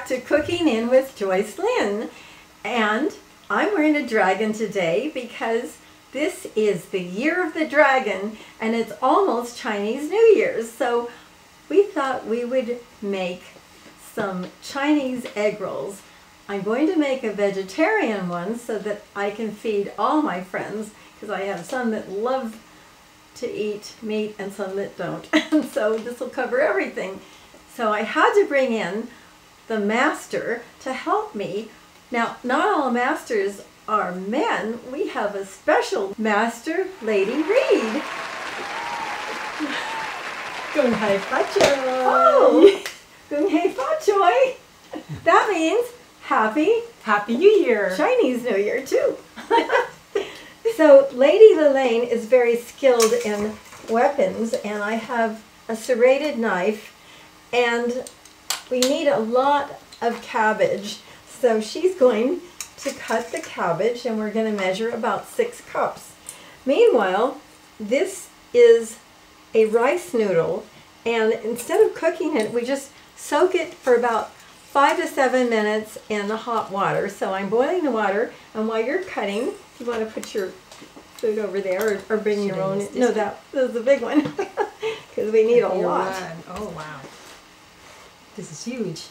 back to Cooking In with Joycelyne, and I'm wearing a dragon today because this is the year of the dragon and it's almost Chinese New Year's, so we thought we would make some Chinese egg rolls. I'm going to make a vegetarian one so that I can feed all my friends, because I have some that love to eat meat and some that don't, and so this will cover everything. So I had to bring in the master to help me. Now, not all masters are men. We have a special master, Lady Reed. Gung Hai Fa Choy. Oh, Gung Hai Fa Choy. That means Happy New Year. Chinese New Year too. So Lady Lelaine is very skilled in weapons, and I have a serrated knife, and we need a lot of cabbage. So she's going to cut the cabbage, and we're going to measure about 6 cups. Meanwhile, this is a rice noodle, and instead of cooking it, we just soak it for about 5 to 7 minutes in the hot water. So I'm boiling the water, and while you're cutting, if you want to put your food over there or bring your own. No, that was the big one, because we need a lot. Oh, wow. This is huge.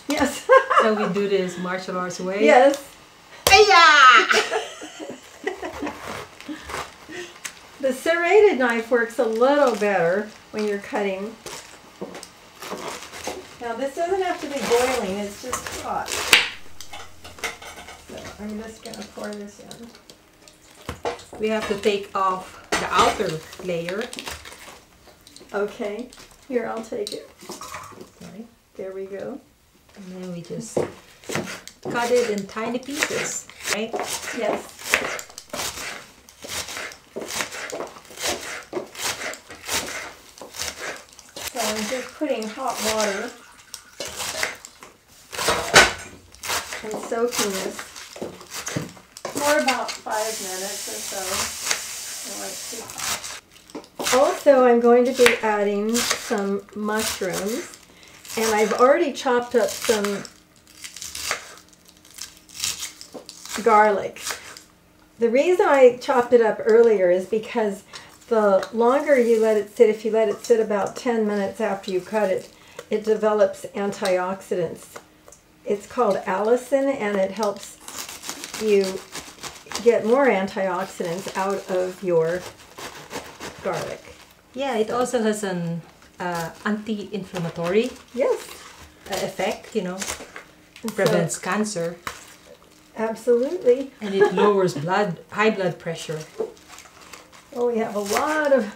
Yes. So we do this martial arts way? Yes. The serrated knife works a little better when you're cutting. Now this doesn't have to be boiling, it's just hot. So I'm just going to pour this in. We have to take off the outer layer. Okay, here, I'll take it. Okay. There we go. And then we just cut it in tiny pieces, right? Yes. So I'm just putting hot water and soaking this for about 5 minutes or so. Also, I'm going to be adding some mushrooms, and I've already chopped up some garlic. The reason I chopped it up earlier is because the longer you let it sit, if you let it sit about 10 minutes after you cut it, it develops antioxidants. It's called allicin, and it helps you get more antioxidants out of your garlic. Yeah, it also has an anti-inflammatory effect, you know, prevents cancer. Absolutely. And it lowers high blood pressure. Oh, we have a lot of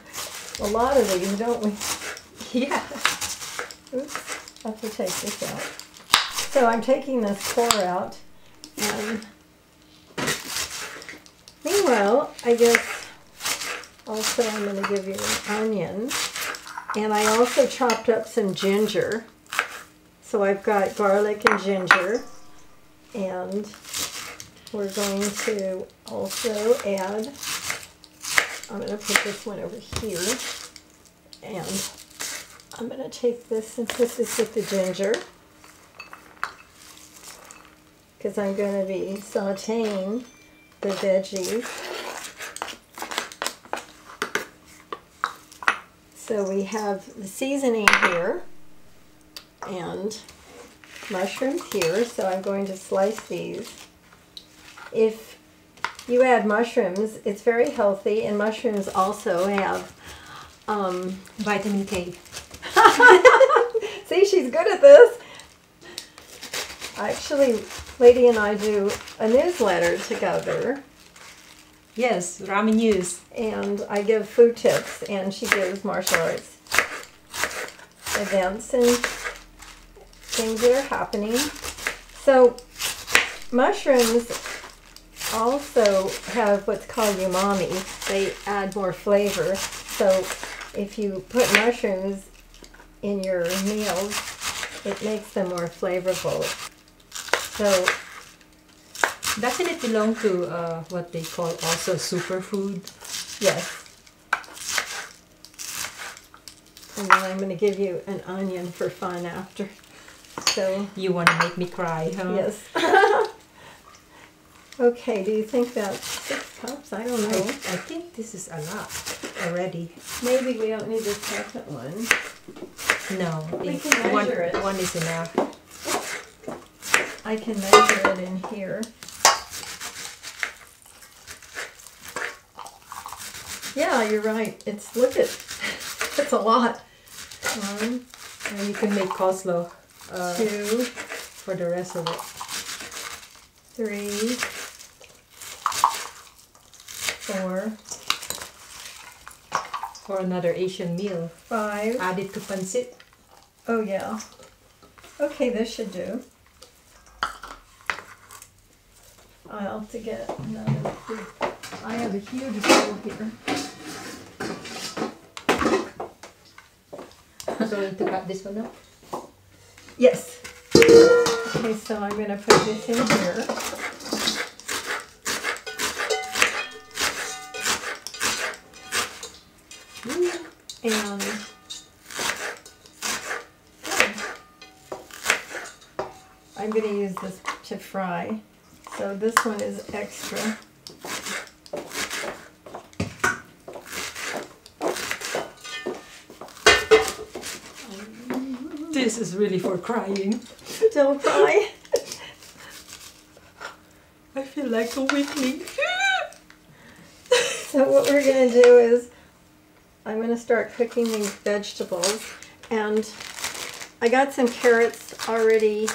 these, don't we? Yeah. Oops, I have to take this out. So I'm taking this core out, and meanwhile, I guess also I'm going to give you an onion, and I also chopped up some ginger. So I've got garlic and ginger, and we're going to also add, I'm going to put this one over here, and I'm going to take this, since this is with the ginger, because I'm going to be sauteing the veggies. So we have the seasoning here and mushrooms here, so I'm going to slice these. If you add mushrooms, it's very healthy, and mushrooms also have vitamin K. See, she's good at this. Actually, Lady and I do a newsletter together. Yes, Ramen News. And I give food tips, and she gives martial arts events and things that are happening. So mushrooms also have what's called umami. They add more flavor. So if you put mushrooms in your meals, it makes them more flavorful. So doesn't it belong to what they call also superfood? Yes. And then I'm going to give you an onion for fun after. So You want to make me cry, huh? yes. Okay, do you think that's 6 cups? I don't know. I think this is a lot already. Maybe we don't need the second one. No, We can measure it. One is enough. I can measure it in here. Yeah, you're right. Look at, it's a lot. 1, And you can make coleslaw 2, for the rest of it. 3, 4, For another Asian meal. 5. Add it to pancit. Oh yeah. Okay, this should do. I'll have to get another. I have a huge bowl here. Going to cut this one up. Yes. Okay, so I'm going to put this in here. And I'm going to use this to fry. So this one is extra. This is really for crying. Don't cry. I feel like a weakling. So what we're going to do is I'm going to start cooking these vegetables, and I got some carrots already,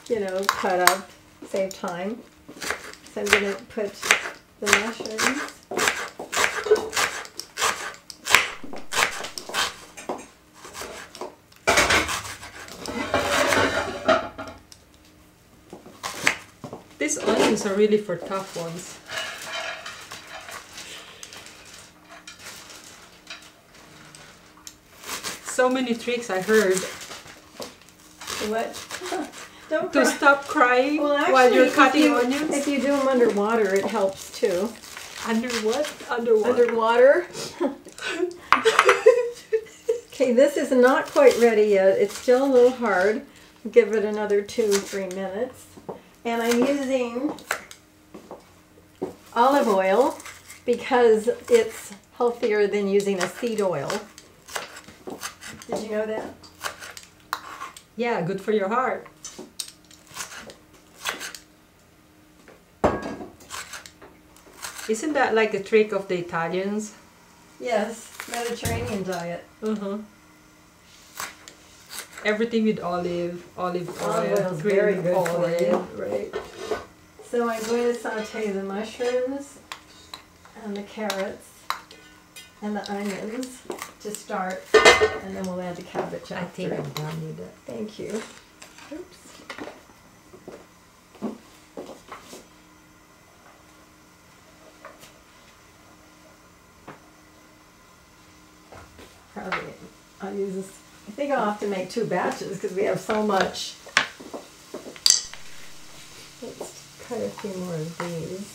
you know, cut up, save time. So I'm going to put the mushrooms. These onions are really for tough ones. So many tricks I heard What? Don't to cry. stop crying Well, actually, while you're cutting onions. If you do them underwater, it helps too. Under what? Underwater. Underwater. Okay, this is not quite ready yet. It's still a little hard. Give it another 2-3 minutes. And I'm using olive oil because it's healthier than using a seed oil. Did you know that? Yeah, good for your heart. Isn't that like a trick of the Italians? Yes, Mediterranean diet. Everything with olive oil, Oil is green very good for olive. you. Right. So I'm going to saute the mushrooms and the carrots and the onions to start, and then we'll add the cabbage after. I think I'm done with it. Thank you. Oops. Probably, I'll use this. I think I'll have to make 2 batches because we have so much. Let's cut a few more of these.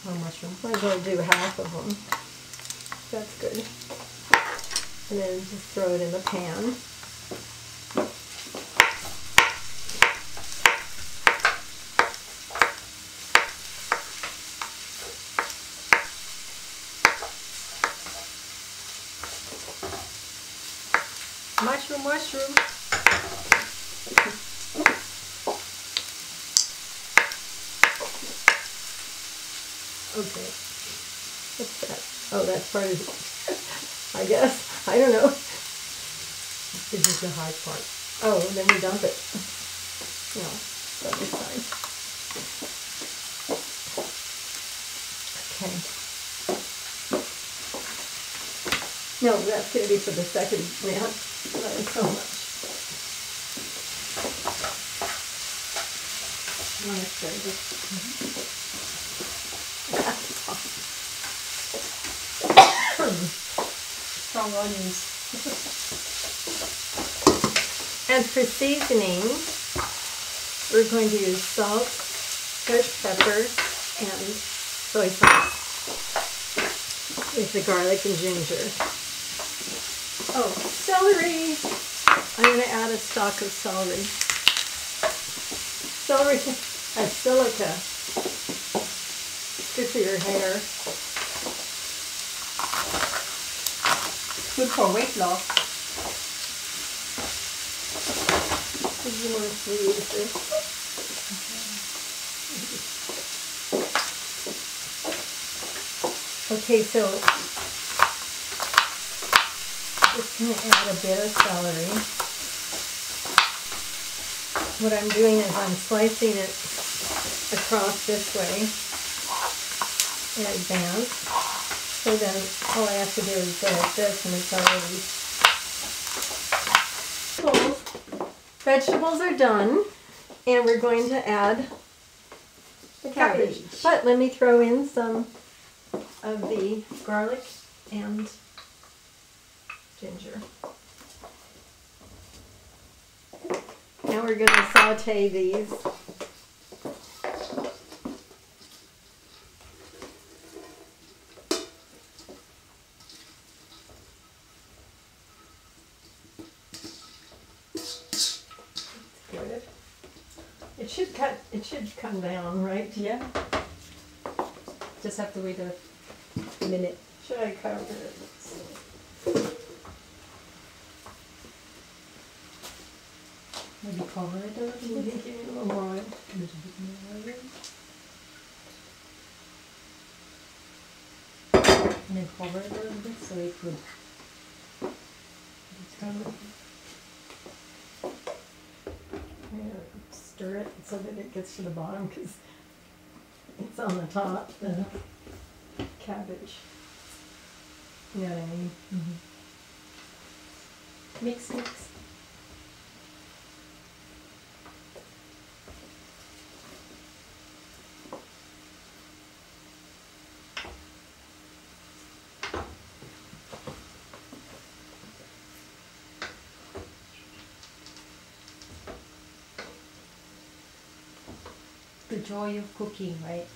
How much? Might as well do half of them. That's good. And then just throw it in the pan. Mushroom. Okay. What's that? Oh, that's part of it. I guess. I don't know. This is the hard part. Oh, then we dump it. No, that is fine. Okay. No, that's going to be for the second man. Not so much. I'm going to stir this. Strong onions. And for seasoning, we're going to use salt, fresh pepper, and soy sauce with the garlic and ginger. Oh, celery! I'm going to add a stalk of celery. Celery has silica. Good for your hair. Good for weight loss. Did you want to use this? Okay, so just going to add a bit of celery. What I'm doing is I'm slicing it across this way in advance. So then all I have to do is go like this and it's already. Vegetables are done and we're going to add the cabbage. But let me throw in some of the garlic and ginger. Now we're going to saute these. Good. It should come down, right? Yeah. Just have to wait a minute. Should I cover it? Maybe cover it a little bit. Give me a little more oil. A little bit more oil. And then cover it a little bit so it would stir it so that it gets to the bottom because it's on the top, the cabbage. You know what I mean? Mm-hmm. Mix. The joy of cooking, right?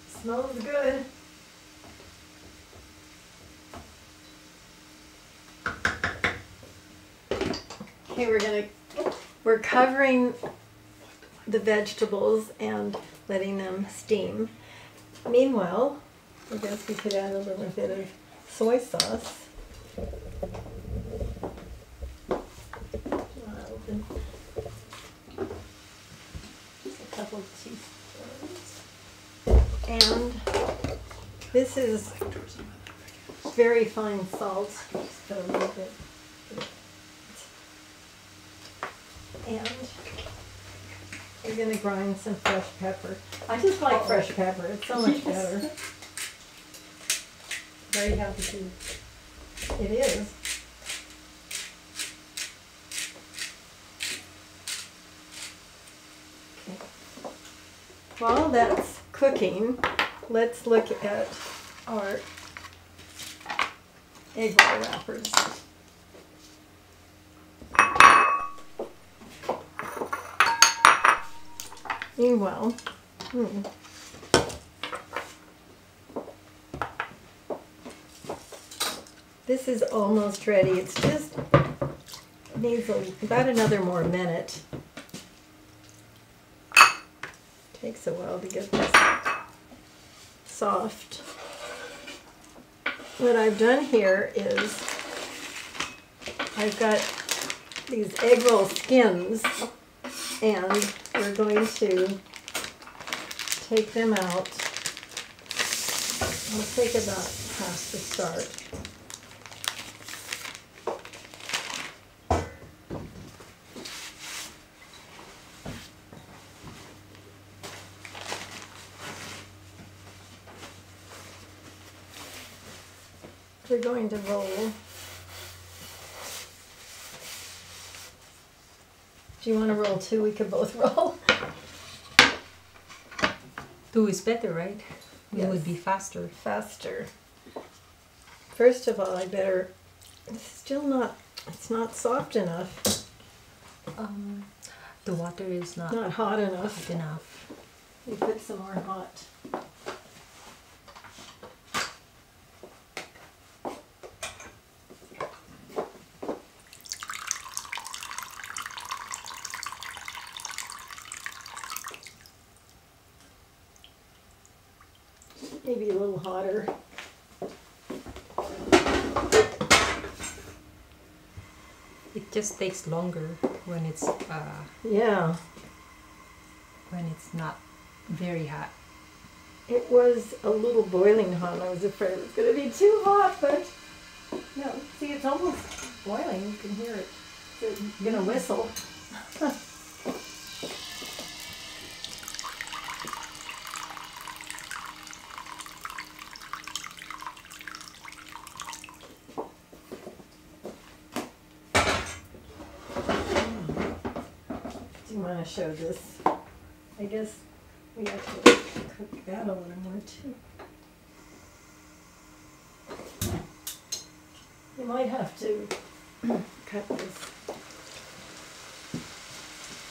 Smells good. Okay, we're covering the vegetables and letting them steam. Meanwhile, I guess we could add a little bit of soy sauce. Just a couple of teaspoons. And this is very fine salt, just a little bit. And we're going to grind some fresh pepper. I just like fresh pepper. It's so much better. Very healthy too. It is. Okay. While that's cooking, let's look at our egg roll wrappers. Meanwhile, this is almost ready. It's just needs about another more minute. Takes a while to get this soft. What I've done here is I've got these egg roll skins, and we're going to take them out. I'll take about half to start. We're going to roll. Do you want to roll two? We could both roll. Two is better, right? It Yes. would be faster. Faster. First of all, I better. It's still not. It's not soft enough. The water is not Hot enough. enough. We put some more hot. maybe a little hotter. It just takes longer when it's Yeah. when it's not very hot. It was a little boiling hot. I was afraid it was going to be too hot, but no. See, it's almost boiling. You can hear it. It's going to whistle. Do you want to show this? I guess we have to cook that a little more too. You might have to cut this.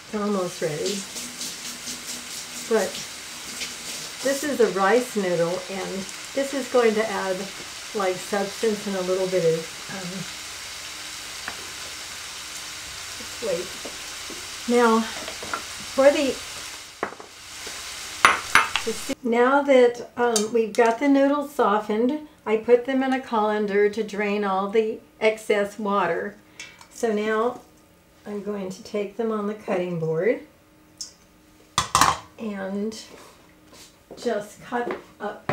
It's almost ready. But this is a rice noodle, and this is going to add like substance and a little bit of let's wait. Now for the now that we've got the noodles softened, I put them in a colander to drain all the excess water. So now I'm going to take them on the cutting board and just cut up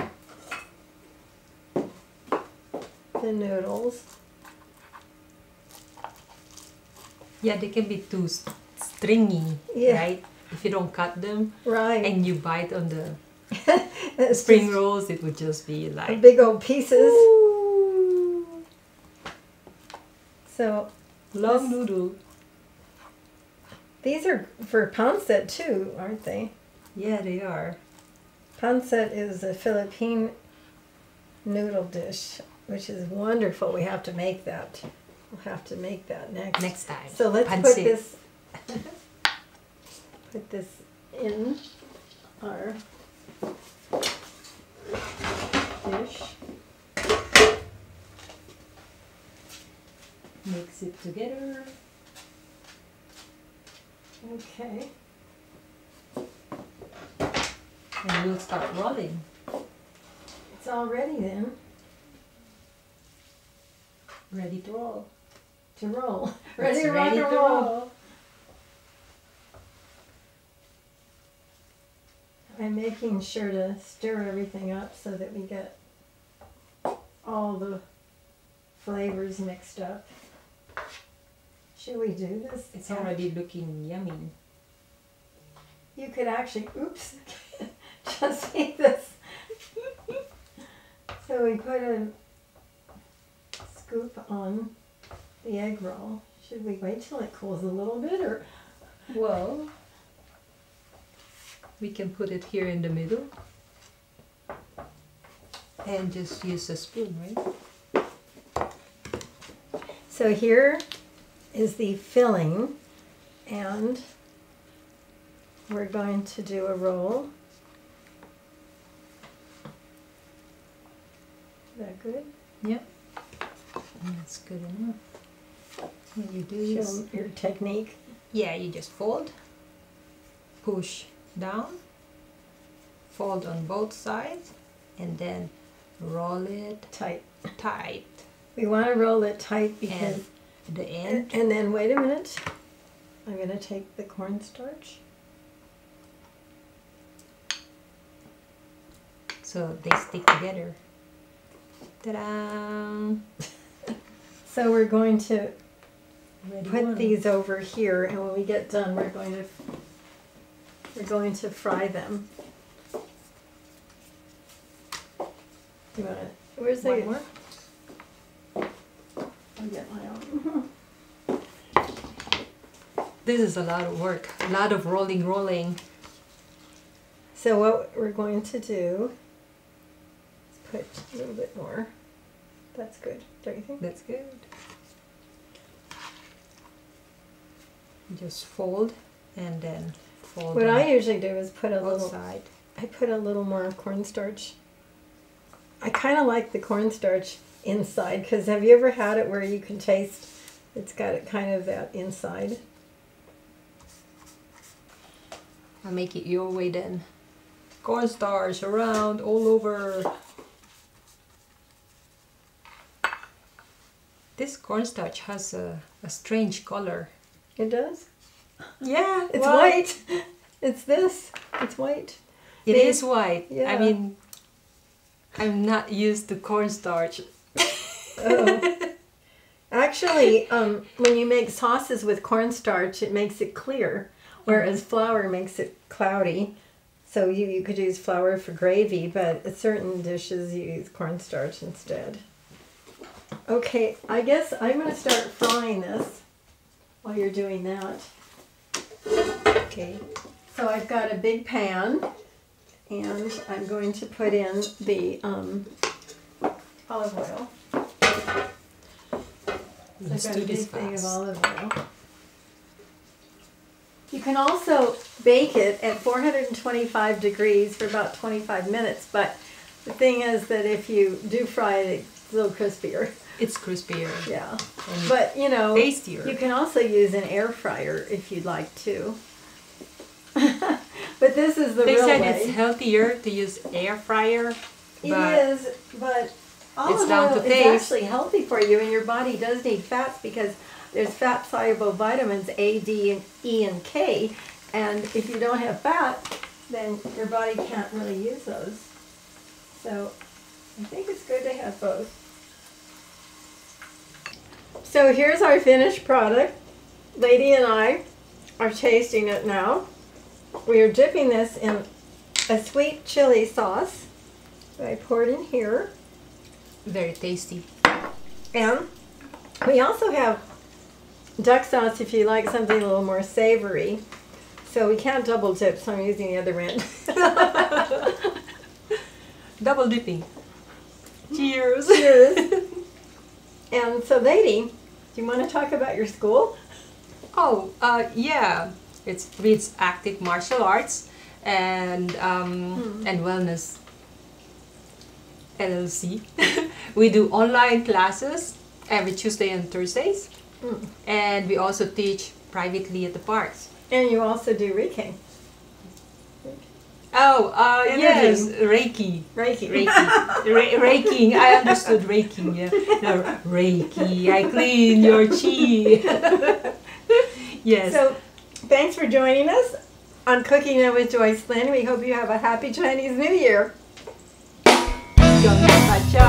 the noodles. Yeah, they can be too stringy, right? If you don't cut them, right, and you bite on the spring rolls, it would just be like big old pieces. Ooh. So long noodle. These are for pancit too, aren't they? Yeah, they are. Pancit is a Philippine noodle dish, which is wonderful. We have to make that. We'll have to make that next time. So let's Pancit. put this in our dish. Mix it together. Okay. And we'll start rolling. It's all ready then. Ready to roll. To roll. Ready to rock and to roll. I'm making sure to stir everything up so that we get all the flavors mixed up. Should we do this? It's already looking yummy. You could actually, oops, just eat this. So we put a scoop on the egg roll. Should we wait till it cools a little bit, or? Well, we can put it here in the middle and just use a spoon, right? So here is the filling, and we're going to do a roll. Is that good? Yep. That's good enough. What you do Show is, your technique. yeah, you just fold, push down, fold on both sides, and then roll it Tight. tight. We want to roll it tight because, And at the end, and then wait a minute. I'm going to take the cornstarch. so they stick together. Ta-da! So we're going to Ready put one. these over here, and when we get done, we're going to fry them. You want to? Where's the? One more? I'll get my own. This is a lot of work. A lot of rolling. So what we're going to do is put a little bit more. That's good, don't you think? That's good. Just fold and then fold. What on I usually do is put a both little. sides. I put a little more cornstarch. I kind of like the cornstarch inside, because have you ever had it where you can taste it's got it kind of that inside? I'll make it your way then. Cornstarch around all over. This cornstarch has a strange color. It does? Yeah, It's white. It's this. It's white. It is white. Yeah. I mean, I'm not used to cornstarch. Oh. Actually, when you make sauces with cornstarch, it makes it clear, whereas flour makes it cloudy. So you could use flour for gravy, but at certain dishes you use cornstarch instead. Okay, I guess I'm going to start frying this while you're doing that. Okay. So I've got a big pan, and I'm going to put in the olive oil. Let's I've got do a big this thing of fast. olive oil. You can also bake it at 425 degrees for about 25 minutes, but the thing is that if you do fry it, it's a little crispier. It's crispier. Yeah. And But, you know, tastier. you can also use an air fryer if you'd like to. But this is the They real said way. it's healthier to use air fryer. It but is, but olive down oil to is taste. actually healthy for you, and your body does need fats because there's fat-soluble vitamins A, D, and E, and K, and if you don't have fat, then your body can't really use those. So I think it's good to have both. So here's our finished product. Lady and I are tasting it now. We are dipping this in a sweet chili sauce that I poured in here. very tasty. And we also have duck sauce if you like something a little more savory. So we can't double dip, so I'm using the other end. Double dipping. Cheers. Cheers. And so, lady, do you want to talk about your school? Oh, yeah. It's Reed's Active Martial Arts and Wellness LLC. We do online classes every Tuesday and Thursdays, and we also teach privately at the parks. And you also do Reiki. Oh, yes, Energy. Reiki. Reiki. Reiki. I understood Reiki. Yeah, no, Reiki. I clean your chi. Yes. So, thanks for joining us on Cooking It with Joycelyne. We hope you have a happy Chinese New Year. 恭喜发财。